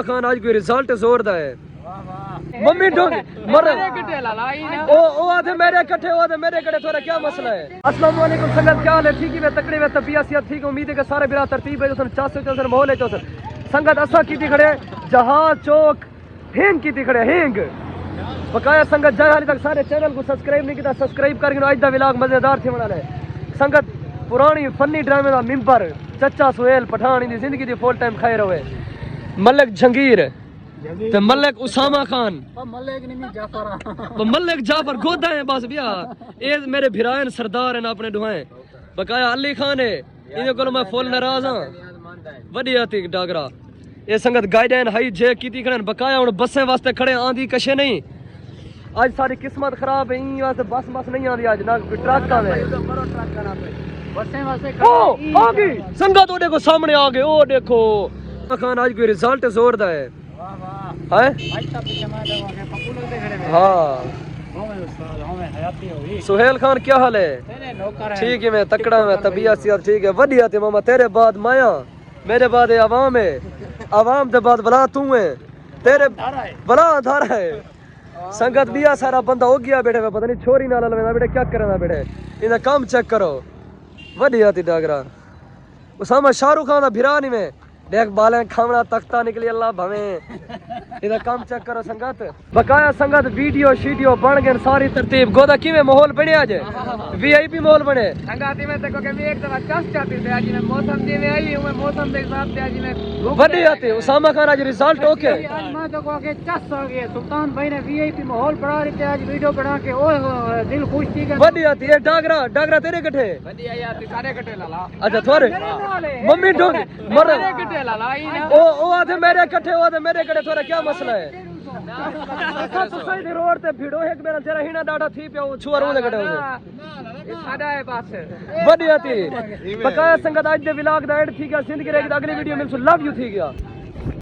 खान आज कोई रिजल्ट जोरदा है मम्मी ढोंग मर ओ आधे मेरे इकट्ठे ओ आधे मेरे इकट्ठे थोड़ा क्या मसला है। अस्सलाम वालेकुम संगत, क्या हाल है? ठीक है तकड़ी में तबीयत ठीक है, उम्मीद है कि सारे बिरा तरतीब है जो चासे चौसर माहौल है चौसर संगत असा की खड़े जहाज चौक हेंग की खड़े हेंग बकाया संगत जय हाली तक सारे चैनल को सब्सक्राइब नहीं किया सब्सक्राइब करके आज दा व्लॉग मजेदार थी बना ले संगत पुरानी फनी ड्रामे का मिंबर चचा सुहेल पठान इन जिंदगी दी फुल टाइम खाए रहे मलिक जंगीर ते मलिक उसामा खान मलिक जाफर गोदा है बस भैया ये मेरे भिरायन सरदार हैं अपने दुआएं बकाया अली खान है इन्हें को मैं फुल नाराज हाँ वडिया थी डागरा ये संगत गाइडलाइन हाई जे की खड़े बकाया हुन बसें वास्ते खड़े आंधी कशे नहीं आज सारी किस्मत खराब है इन वास्ते बस नहीं आंदी आज ना ट्रक का बसें वास्ते ओ आ गई संगत ओ देखो सामने आ गए ओ देखो खान आज कोई रिजल्ट जोरदार है हाँ सुहेल खान क्या हाल है? ठीक है मैं तकड़ा में तबीयत सियात ठीक है वडिया थे मामा तेरे बाद माया मेरे बाद अवाम है अवाम के बाद बला तू है तेरे बला धारा है संगत बिया सारा बंदा हो गया बेटे पता नहीं छोरी नाल लवेंदा बेटे क्या करना बेटे इनका काम चेक करो वडिया थी डागरा उसामा शाहरुख खान दा भिरा नहीं में देख बाले खावड़ा तख्ता निकली अल्लाह भवे इधर काम चेक करो संगत बकाया संगत वीडियो शीडियो बन गए सारी तरतीब गोदा किवें माहौल बने आज वीआईपी माहौल बने संगत में तको के एक तरह कष्ट चाहती थे आज में मौसम दे में आई हूं मौसम के हिसाब से आज में बड़ी आते उसामा खान आज रिजल्ट ओके आज मैं तो को के चस हो गए सुल्तान भाई ने वीआईपी माहौल बना रहे थे आज वीडियो बना के ओ दिल खुश थी बड़ी आती है डागरा तेरे कठे बड़ी आई आती सारे कठे लाला अच्छा थोड़े मम्मी ढोंग मर ओ आधे मेरे इकट्ठे ओ आधे मेरे इकट्ठे थोड़ा क्या मसला है तो सही रोड ते भिड़ो एक मेरा तेरा हिना डाटा थी पे छुआ रोने कटे उसे सादा है बस बढ़िया थी बकाया संगत आज दे व्लॉग दा एड थी गया जिंदगी रे अगली वीडियो मिलसु लव यू थी गया।